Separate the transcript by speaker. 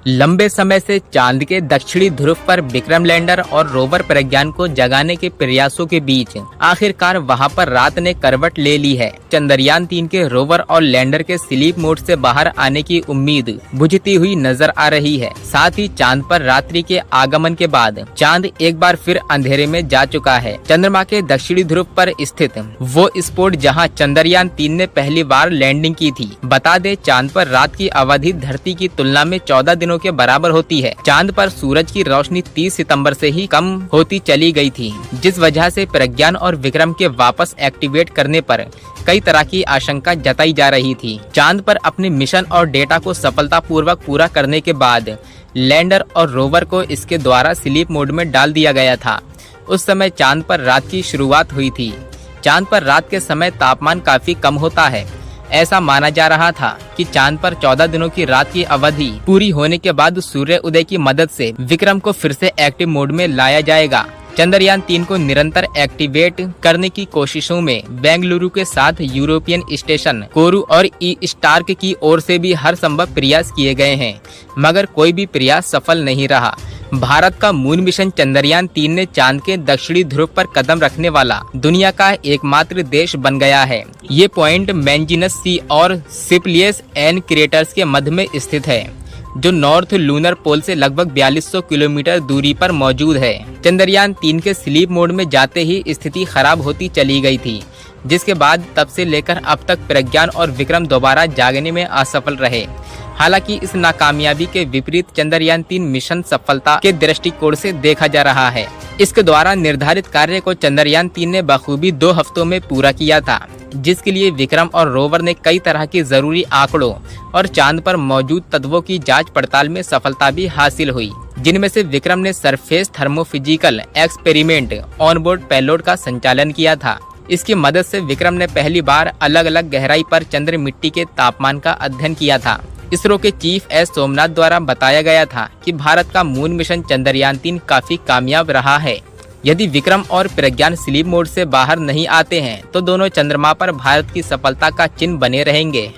Speaker 1: लंबे समय से चांद के दक्षिणी ध्रुव पर विक्रम लैंडर और रोवर प्रज्ञान को जगाने के प्रयासों के बीच आखिरकार वहां पर रात ने करवट ले ली है। चंद्रयान 3 के रोवर और लैंडर के स्लीप मोड से बाहर आने की उम्मीद बुझती हुई नजर आ रही है। साथ ही चांद पर रात्रि के आगमन के बाद चांद एक बार फिर अंधेरे में जा चुका है। चंद्रमा के दक्षिणी ध्रुव पर स्थित वो स्पॉट जहां चंद्रयान 3 ने पहली बार लैंडिंग की थी। बता दे, चांद पर रात की अवधि धरती की तुलना में 14 दिनों के बराबर होती है। चांद पर सूरज की रोशनी 30 सितंबर से ही कम होती चली गई थी, जिस वजह से प्रज्ञान और विक्रम के वापस एक्टिवेट करने पर कई तरह की आशंका जताई जा रही थी। चांद पर अपने मिशन और डेटा को सफलतापूर्वक पूरा करने के बाद लैंडर और रोवर को इसके द्वारा स्लीप मोड में डाल दिया गया था। उस समय चांद पर रात की शुरुआत हुई थी। चांद पर रात के समय तापमान काफी कम होता है। ऐसा माना जा रहा था कि चांद पर 14 दिनों की रात की अवधि पूरी होने के बाद सूर्य उदय की मदद से विक्रम को फिर से एक्टिव मोड में लाया जाएगा। चंद्रयान 3 को निरंतर एक्टिवेट करने की कोशिशों में बेंगलुरु के साथ यूरोपियन स्टेशन कोरू और ई स्टार्क की ओर से भी हर संभव प्रयास किए गए हैं, मगर कोई भी प्रयास सफल नहीं रहा। भारत का मून मिशन चंद्रयान 3 ने चांद के दक्षिणी ध्रुव पर कदम रखने वाला दुनिया का एकमात्र देश बन गया है। ये पॉइंट मैंजिनस सी और सिप्लियस एन क्रेटर्स के मध्य में स्थित है, जो नॉर्थ लूनर पोल से लगभग 4200 किलोमीटर दूरी पर मौजूद है। चंद्रयान 3 के स्लीप मोड में जाते ही स्थिति खराब होती चली गई थी, जिसके बाद तब से लेकर अब तक प्रज्ञान और विक्रम दोबारा जागने में असफल रहे। हालांकि इस नाकामयाबी के विपरीत चंद्रयान 3 मिशन सफलता के दृष्टिकोण से देखा जा रहा है। इसके द्वारा निर्धारित कार्य को चंद्रयान 3 ने बखूबी 2 हफ्तों में पूरा किया था, जिसके लिए विक्रम और रोवर ने कई तरह के जरूरी आंकड़ों और चांद पर मौजूद तत्वों की जांच पड़ताल में सफलता भी हासिल हुई, जिनमें से विक्रम ने surface thermophysical experiment onboard payload का संचालन किया था। इसकी मदद से विक्रम ने पहली बार अलग अलग गहराई पर चंद्र मिट्टी के तापमान का अध्ययन किया था। इसरो के चीफ एस सोमनाथ द्वारा बताया गया था कि भारत का मून मिशन चंद्रयान 3 काफी कामयाब रहा है। यदि विक्रम और प्रज्ञान स्लीप मोड से बाहर नहीं आते हैं तो दोनों चंद्रमा पर भारत की सफलता का चिन्ह बने रहेंगे।